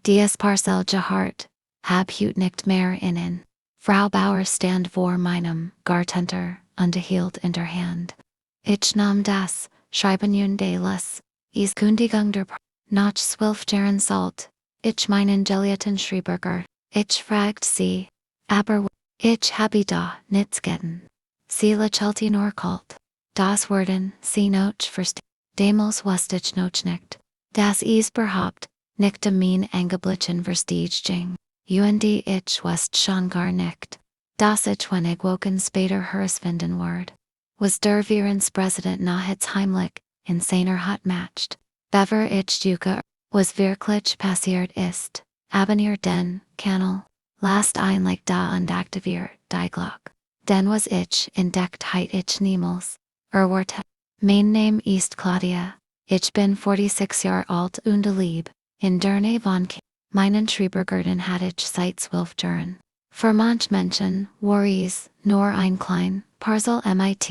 Dies Parcel Gehart, hab hut nicht mehr innen. Frau Bauer stand vor meinem Gartenter, ungehielt in der Hand. Ich nahm das Schreiben des Kundigung der nach 12 Jahren Salt. Ich meinen geliebten Schrebergarten. Ich fragt sie, aber ich habe da nichts getan. Sie lächelte nur kalt. Das Worden, sie noch versteht. Damals wusste ich noch nicht. Das ist überhaupt nicht mein angeblichen Verstehung. Und ich wusste schon gar nicht, dass ich wenig Wochen später herausfinden werde. Was der Präsident nachts heimlich in seiner Hut matcht. Bever ich duke, was wirklich passiert ist, haben ihr den Kanal, last einlich da entdeckte wir, die Glock. Den was ich entdeckt heit ich niemals, warte. Mein Name ist Claudia, ich bin 46 Jahre alt und lieb, in der Nähe von meinen Schrebergarten hat ich seit 12 Jahren. Für manch Menschen worries nur ein klein Parcel mit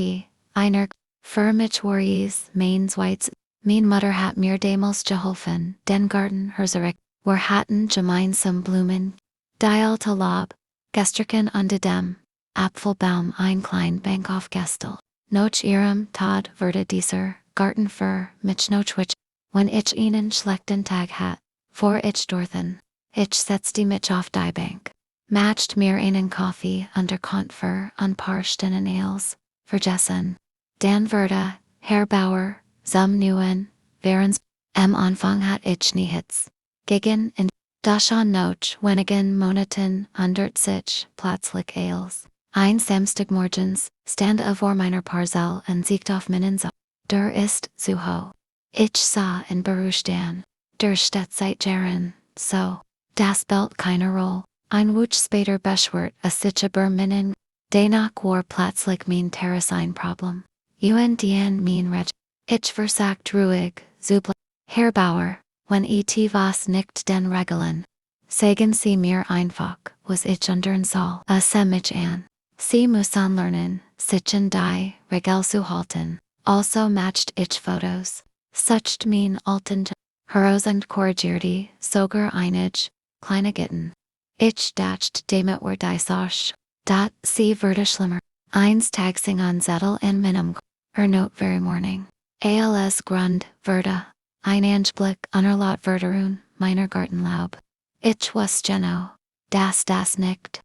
einer für mich worries mein Zweits. Mein Mutter hat mir damals geholfen, den Garten herzurichten. Wir hatten gemeinsam Blumen, die alte Laub, gestrichen unter dem Apfelbaum ein klein Bank aufgestellt. Nach ihrem Tod wurde dieser Garten für mich notwendig, wenn ich einen schlechten Tag hat, vor ich dorthin. Ich setzte mich auf die Bank, matcht mir einen Kaffee und konnte für ein paar Stunden Ales vergessen. Dann wurde Herr Bauer zum neuen während am Anfang hat ich nichts gegen in das schon noch wenigen Monaten ändert sich plötzlich alles. Ein Samstagmorgens stand vor meiner Parzell und sieht auf meinen Saal. Der ist zu hoch. Ich sah in Berufsstand. Der steht seit Jahren, so. Das spielt keine Rolle. Ein Woche später beschwert sich über meinen. Danach war plötzlich mein Terrace ein Problem. Und mein Reg. Ich versagt ruhig, zubl. Herr Bauer, wenn ich was nicht den Regeln. Sagen Sie mir einfach, was ich ändern soll. Se mich an. Sie müssen lernen, sich in die Regel zu halten. Also matcht ich Fotos. Sucht mein alten Heroes und korrigierte sogar einige kleine Gitten. Ich dachte damit war die Sache. Dat sie wurde schlimmer. Eins Tag sing an Zettel in meinem note very morning. Als Grund wurde ein Anblick unerlaut Verderun meiner Gartenlaub. Ich wusste genau, das nicht.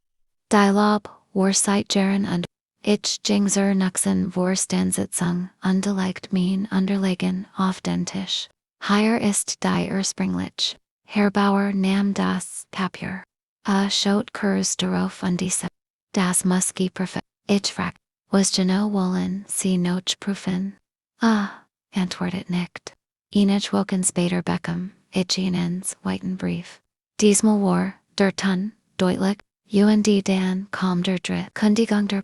Die Laub war seit Jahren und ich ging zur nächsten Vorstandssitzung und legte mein Unterlegen auf den Tisch. Hier ist die ursprünglich. Herr Bauer nahm das Papier. Schaut kurz darauf und diese. Das muss geprüft. Ich fragte, was genau wollen Sie noch prüfen? Antwortet nicht. Einige Wochen später bekam ich einen zweiten Brief. Diesmal war der Ton deutlich, und dann kam der dritte Kundigung der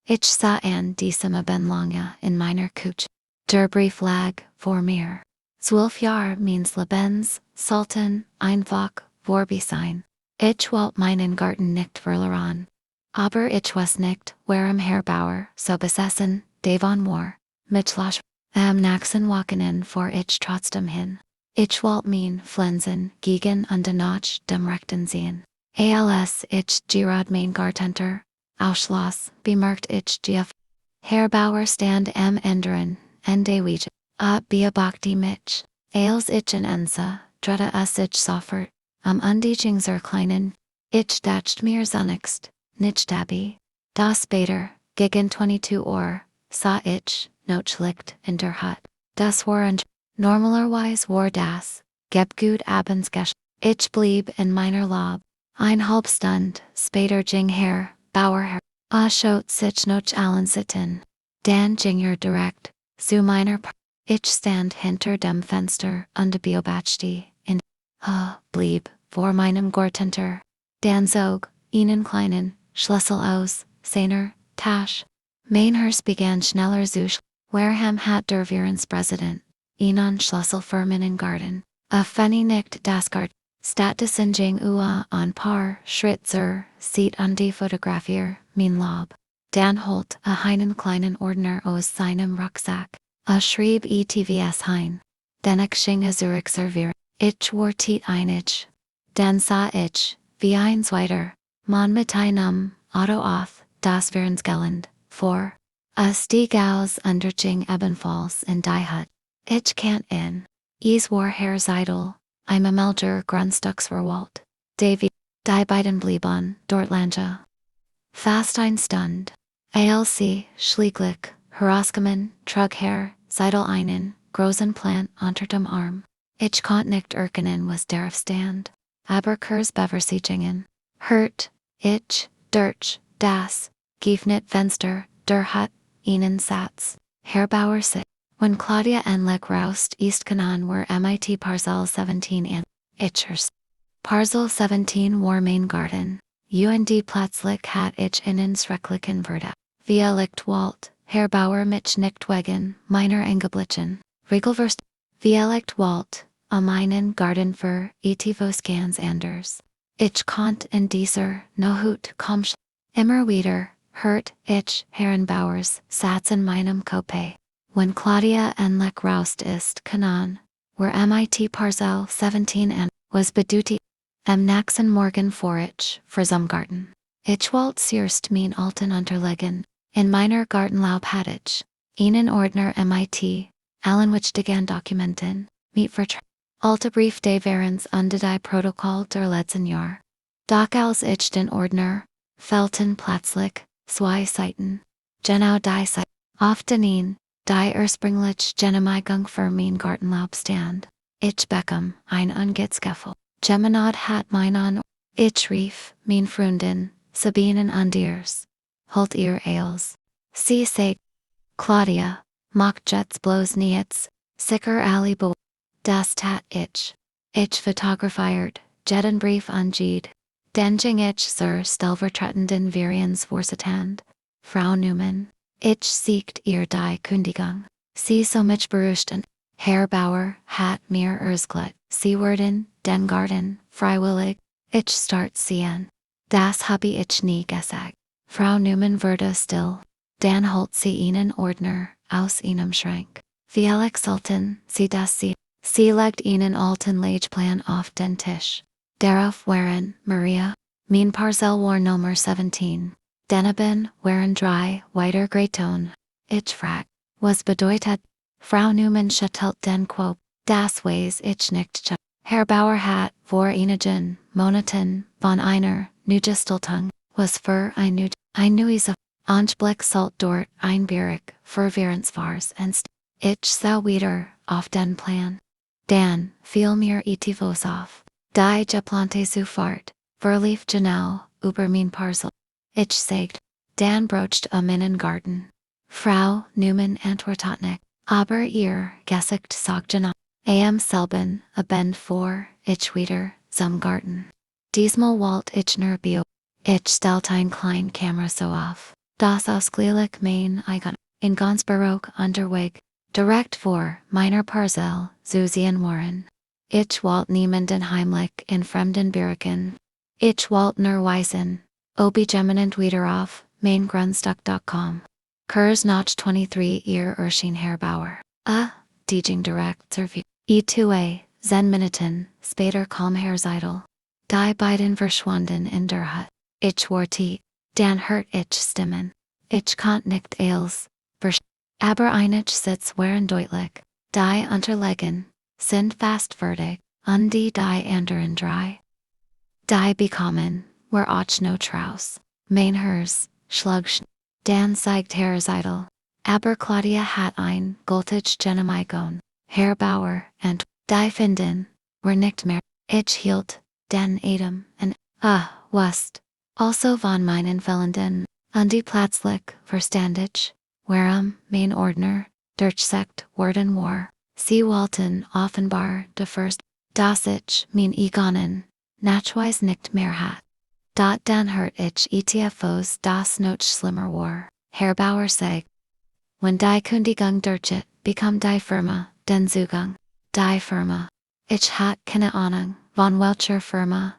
Ich sah an diesem lange in meiner Küche. Der Brief lag vor mir. 12 Jahre meines Lebens sollten einfach vorbei sein. Ich wollte meinen Garten nicht verlieren. Aber ich weiß nicht, warum Herr Bauer so besessen davon war. Mit Lasch. Am nächsten Wochenende fuhr ich trotzdem hin. Ich wollte mein Pflanzen gegen und nach dem Rechten sehen. Als ich gerade mein Gartenter ausschloss, bemerkt ich die Herr Bauer stand am Ändern, und Wiege. Beobachte mich. Als ich in Ensa, drehte es sich sofort, Undiching zur kleinen. Ich dachte mir zunächst, nicht dabei. Das später, gegen 22 Uhr, sah ich, noch Licht in der Hut. Das war ein normalerweise war das, geb gut Abendsgesch. Ich blieb in meiner Laub. Ein Halbstund später ging Herr Bauer her. Schaut sich noch allen sitten. Dann ging direkt zu meiner Ich stand hinter dem Fenster und beobachte in blieb vor meinem Gartenter. Dan zog einen kleinen Schlüssel aus seiner Tasche. Mein Herz begann schneller zu Wareham hat der Präsident einen Schlüssel für meinen Garten. Fanny nicht das Garten. Statt des Sinjing ein paar Schritte sieht an die Fotografier mein Laub. Dan holt einen kleinen Ordner aus seinem Rucksack. Schrieb ETVS hein. Den ich ging zurück servieren. Ich war einig. Dan sah ich, wie ein Zweiter, man mit einem Auto auf das Verensgelände, vor. Stieg aus Underching ebenfalls in die Hut. Ich can't in. Es war Herr Seidel, I'm a Melger Grundstücksverwalt. Davy, die beiden blieben dort lange. Fast ein Stund. ALC, schlieglich, herausgekommen, trug Herr Seidel einen großen Plan unter dem Arm. Ich konnte nicht erkennen, was darauf stand. Aber Kurs Beversichungen. Hört, ich, durch, das, Giefnit Fenster, der Hut, ihnen Satz. Herr Bauer sit. When Claudia endlich raust East Kanan were MIT Parcel 17 and Itchers. Parcel 17 war mein Garten. Und plötzlich hat ich einen schrecklichen Verdacht. Via licht Walt, Herr Bauer mich nicht wegen meiner Engeblichten. Regelverst. Via licht Walt, a meinen Garten für etivos ganz anders. Ich konnt in dieser Nohut komsch. Immer wieder, hört ich Herrn Bauers Satz in meinem Kopf. When Claudia endlich raust ist Kanan, were MIT Parcel 17 and was beduti. Nächsten Morgen vor ich, für zum Garten. Ich wollt zuerst mein alten Unterlegen, in meiner Gartenlaub hat ich, einen Ordner MIT, allen wichtigen Dokumenten, mit Vertrag. Alte Brief de Verens unter die Protokoll der letzten Jahr. Doch als ich den Ordner, fehlten plötzlich, zwei Seiten. Genau die Seiten. Auf denen, die ursprünglich Genehmigung für mein Gartenlaub stand. Ich bekam ein Ungezgeffel. Geminad hat mein an. Ich rief, mein Freundin, Sabinen Andiers. Holt ihr Eils. Sie sagt, Claudia, macht jets bloß niets, sicher alle bo. Das tat ich. Ich fotografiert, jeden Brief anged. Den ging ich zur stellvertretenden Variensvorsitzend, Frau Newman. Ich siegt ihr die Kündigung. Sie so mich beruhigten. Herr Bauer hat mir erzählt, sie werden den Garten freiwillig. Ich start sehen. Das habe ich nie gesagt. Frau Newman wurde still. Dann holt sie einen Ordner aus ihrem Schrank. Wie exulten sie das sieht. Sie legt einen alten Legeplan auf den Tisch. Darauf waren Maria, mein Parcel war Nummer 17. Daneben waren drei weiter Greiton. Ich frag, was bedeutet? Frau Newman schüttelt den Kopf. Das weiß ich nicht. Herr Bauer hat vor einigen Monaten von einer Neugestaltung, was für ein neues Anblick sollt dort einbierig verwirrenswars und ich sah wieder auf den Plan. Dann fiel mir etivos auf. Die geplante Zufahrt, verlief genau über mein Parcel. Ich sagt, Dan brocht meinen Garten. Frau Newman antwortet nicht, aber ihr Gesicht sagt genau. Am selben Abend vor ich wieder zum Garten. Diesmal wollt ich nur bio. Ich stellt ein klein Kamera so auf, das ausgleich mein eigen, in ganz Barock unterweg, direkt vor meiner Parcel zu sehen waren. Ich wollt niemanden heimlich in fremden Bürgen. Ich wollt nur weisen, ob geminent wieder auf mein Grundstück.com. Kurs nach 23 ihr Erschien Herr Bauer. Diejing direkt zur View. E2a, 10 Minuten, später kam Herr Seidel. Die beiden verschwanden in der Hut. Ich war tief, dann hört ich Stimmen. Ich konnt nicht alles aber einige Sitz waren deutlich. Die Unterlegen sind fast fertig, und die anderen drei. Die bekommen, were auch no Traus. Mein Herz, schlug dann zeigt Herr Seidel. Aber Claudia hat ein gültig Genehmigung. Herr Bauer und die Finden were nicht mehr. Ich hielt den Atem und wusste also von meinen fehlenden und die plötzlich verstand ich, warum mein Ordner durchsagt worden war. Sie wollten offenbar de first, dass ich mein Egonen nachweis nicht mehr hat. Dann hört ich ETFOs das noch schlimmer war. Herr Bauer sagt, wenn die Kündigung durchgeht, bekommt die Firma den Zugang. Die Firma. Ich hat keine Ahnung, von welcher Firma,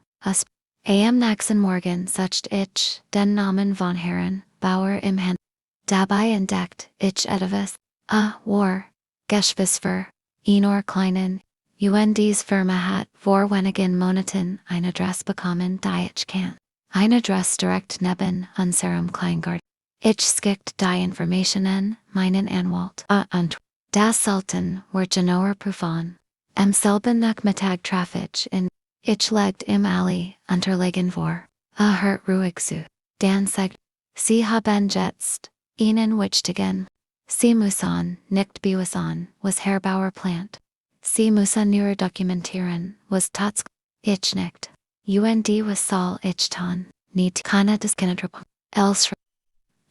am nächsten Morgen sucht ich den Namen von Herrn Bauer im Hand. Dabei entdeckt ich etwas, war, Geschwister, Enor kleinen, UND's Firma hat vor wenigen Monaten eine Adresse bekommen die ich kann. Eine Adresse direkt neben unserem Kleingarten. Ich schickt die Informationen meinen Anwalt und das sollten wir genauer prüfen. Am selben Nachmittag traf ich in ich legt im Alley unterlegen vor. Hört ruhig zu. Dan sagt, Sie haben jetzt Ihnen wichtigen. Sie müssen nicht bewiesen, was Herr Bauer plant. Sie müssen nur dokumentieren, was tatsächlich ich nicht. UND was soll ich tun, nicht keine des Kindertruppen. Els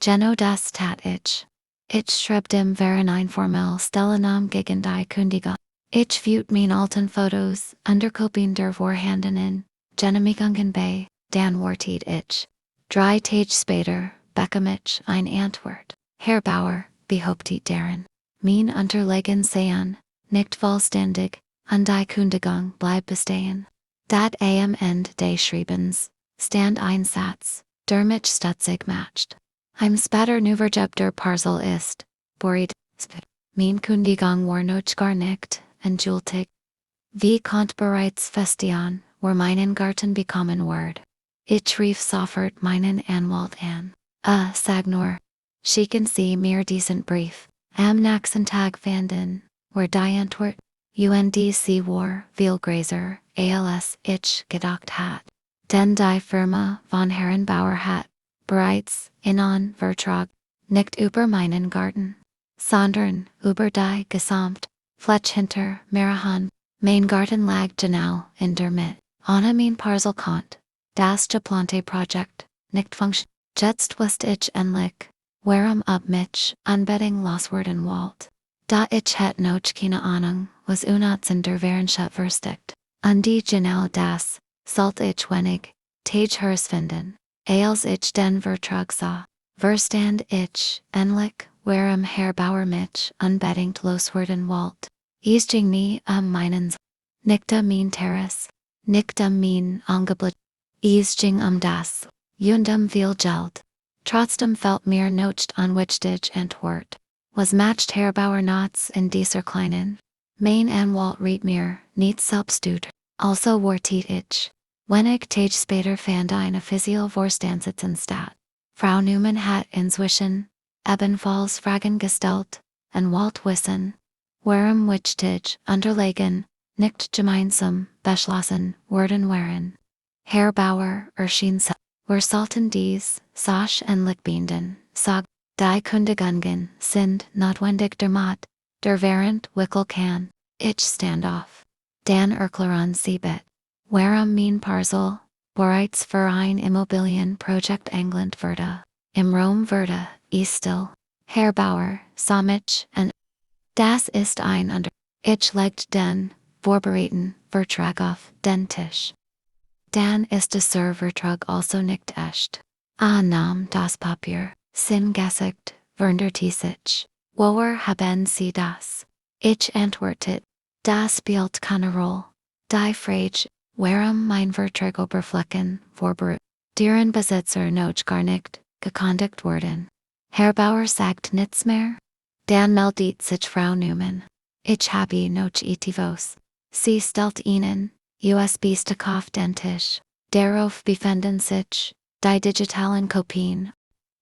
Geno das tat ich. Ich schrieb dem wären ein formell Stellenam gegen die Kündigung. Ich viewt mein alten Fotos, Underkopien der vorhandenen, Genehmigungen bei, dann wartet ich. 3 Tage später bekam ich ein Antwort. Herr Bauer, behauptet deren. Mein Unterlegen seien, nicht vollständig, und die Kündigung bleibt bestehen. Dat am Ende des Schreibens, stand ein Satz, der mich stutzig macht. Im später Nuverjeb der Parcel ist, buried, mein Kündigung war noch gar nicht, endgültig. Wie konnt bereits feststehen, war meinen Garten bekommen word. Ich rief sofort meinen Anwalt an. Sag nur, schicken Sie mir diesen Brief. Am nächsten Tag fanden, war die Antwort, UNDC war, Vielgräser, als ich gedacht hat. Denn die Firma von Herrn Bauer hat, bereits, einen Vertrag, nicht über meinen Garten, sondern über die gesamt, Fletch hinter Marahan. Mein Garten lag genau in der Mitte. Ohne mein Parcel konnte das geplante Projekt nicht funktionieren. Jetzt wusste ich endlich, warum ab mich Anbetung loswerden wollte. Da ich het noch keine Ahnung, was in der Wissenschaft versteckt. Und die genau das, sollte ich wenig, Tage herausfinden, als ich den Vertrag sah. Verstand ich, endlich, warum Herr Bauer mich unbedingt loswerden wollte. Es ging nie meinen nicht mein Terrace, nicht mein Angebot. Es ging das, und viel Geld. Trotzdem fällt mir nicht unwichtig Antwort. Was macht Herr Bauer nachts in dieser kleinen? Mein Anwalt riet mir, nicht selbst tut. Also wartet ich. Wenig Tage später fand eine offizielle Vorstandssitzung statt. Frau Newman hat inzwischen, ebenfalls Fragen gestellt, und wollte wissen, warum wichtig Unterlegen, nicht gemeinsam, beschlossen worden waren. Herr Bauer erschien wir sollten dies, sach endlich binden, sag, die Kündigungen sind notwendig damit, der während wickel kann, ich stand auf. Dan erklären Sie bitte, warum mein Parcel, bereits für ein Immobilienprojekt England würde, im Rom würde, still. Herr Bauer, sah mich, und das ist ein Under. Ich legt den, vorbereiten, Vertrag auf den Tisch. Dan ist der Vertrag also nicht echt. Nahm das Papier, sin gesagt, wunderte sich. Woher haben Sie das? Ich antwortet, das spielt keine Rolle. Die Frage, warum mein Vertrag Oberflächen vorbereitet, deren Besitzer noch gar nicht gekündigt worden. Herr Bauer sagt nichts mehr. Dan meldet sich Frau Newman. Ich habe noch etwas. Sie stellt Ihnen, USB-Stick auf den Tisch. Darauf befinden sich, die digitalen Kopien.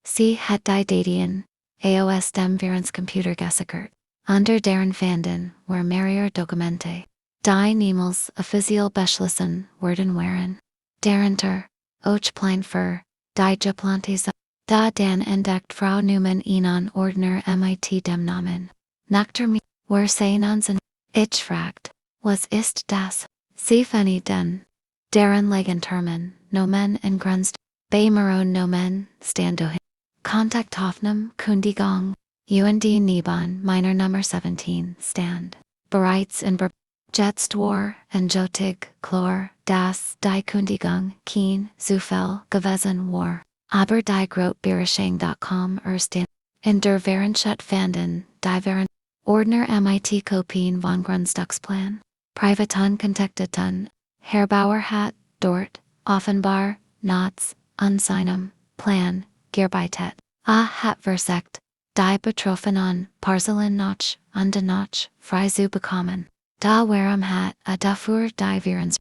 Sie hat die Daten, aus dem Computer gesichert. Unter deren Fanden were mehrere Dokumente. Die niemals offiziell beschlossen worden waren. Darunter, auch Plan für, die geplante Da Dan entdeckt Frau Newman einen Ordner mit dem Namen. Nachdem wir sehen uns in. Ich fragt, was ist das? Sie fanny den. Deren legen Termen, Nomen und Grunst. Bei Maron Nomen, Standohin. Kontakt Hoffnung, Kundigung. UND Nibon, Minor Nummer 17, Stand. Bereits in Jetzt war, und Jotig, Chlor, das, die Kundigung, Keen, Zufall, gewesen war. Aber die Grotbereching.com ersten. In der Wissenschaft fanden, die wären Ordner mit Kopien von Grundstücksplan. Privaton kontakteten, Herr Bauer hat, dort, offenbar, nachts, an seinem Plan, gearbeitet. Hat versagt, die Betroffenen, Parcelen noch, und noch, frei zu bekommen. Da warum hat dafür die Virens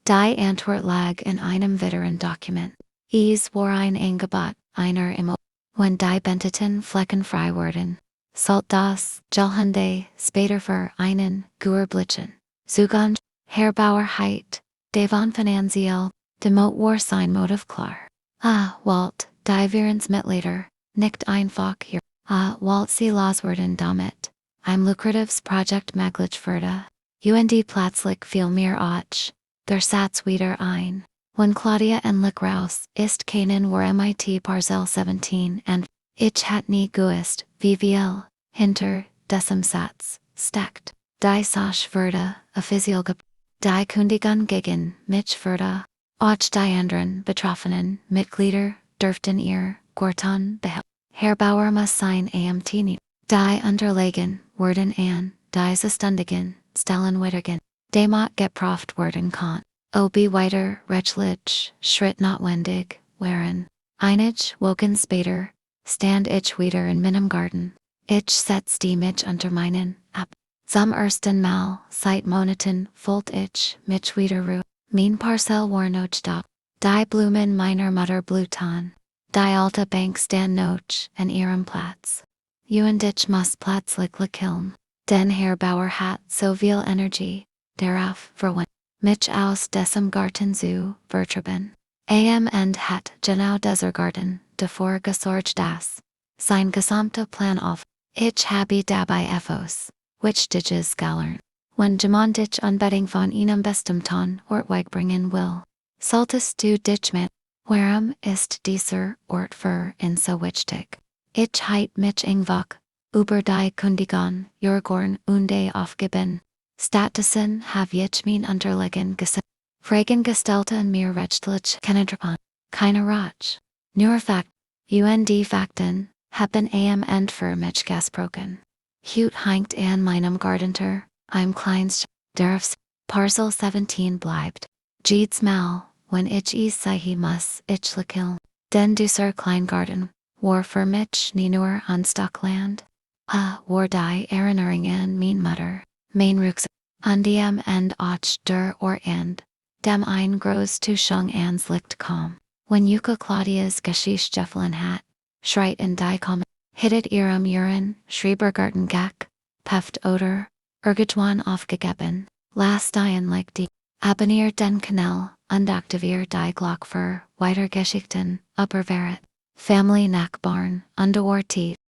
die Antwort lag in einem weiteren Dokument. Es war ein Angebot einer im wenn die Benteten fleckenfrei wurden. Sollt das Gelhunde später für einen Gewerblichen Zugang Herbauerheit devon finanziell demot war sein Motiv klar. Walt die Virensmitglieder nicht einfach hier. Walt sie loswerden damit. Ein lukratives Projekt möglich wurde. Und plötzlich fiel mir auch der Satz wieder ein. When Claudia endlich raus ist keinen war mit Parcel 17 and ich hat nie gewusst, wie viel hinter diesem Satz steckt. Die Sache wurde offiziell die Kundigung gegen mich wurde. Auch die anderen betroffenen Mitglieder dürften ihr Gorton behalten. Herr Bauer muss sein Amt nie. Die Unterlegen wurden an die Zuständigen Stellen weitergehen. Demot geprüft werden kann. Ob weiter rechtlich Schritt notwendig waren. Einige Wochen später stand ich wieder in meinem Garten. Ich setzte mich unter meinen ab. Zum ersten Mal seit Monaten fühlt ich mich wieder ruhig. Mein Parcel war noch da. Die Blumen meiner Mutter blühten. Die alte Bank stand noch an ihrem Platz. Und ich muss plötzlich lächeln. Denn Herr Bauer hat so viel Energie darauf verwendet, mich aus diesem Garten zu vertreiben. Und hat genau dieser Garten davor gesorgt, dass sein gesamter Plan auf. Ich habe dabei etwas Wichtiges gelernt. Wenn jemand dich Anbetung von einem bestimmten Ort wegbringen will, solltest du dich mit, warum ist dieser Ort für ihn so wichtig? Ich heit mich einfach über die Kundigung Jürgorn und aufgeben. Stattdessen habe ich mein Unterlegen gesetzt. Fragen gestellte und mir rechtlich kennengelernt. Keine Ratsch. Nur Fakt. Und Fakten haben am Ende für mich gesprochen. Hut hängt an meinem Gartenter, ein kleines Dorfs. Parcel 17 bleibt. Jedes Mal, wenn ich es sehe muss ich lächeln. Denn dieser Kleingarten war für mich nie nur ein Stockland. War die Erinnerung an mein Mutter, mein Rucksack, an dem Ende auch der Ort and, dem ein groß Tuschung ans Licht kam. Wenn Yuka Claudias Geschichte hat, schreit in die Kommen, hittet ihrem Urin, Schrebergarten Gag, Peft oder, irgendwann aufgegeben, last die die, abonniert den Kanal, und aktiviert die Glock für weiter Geschichten, Upperwehret, Family Nachbarn, Underworld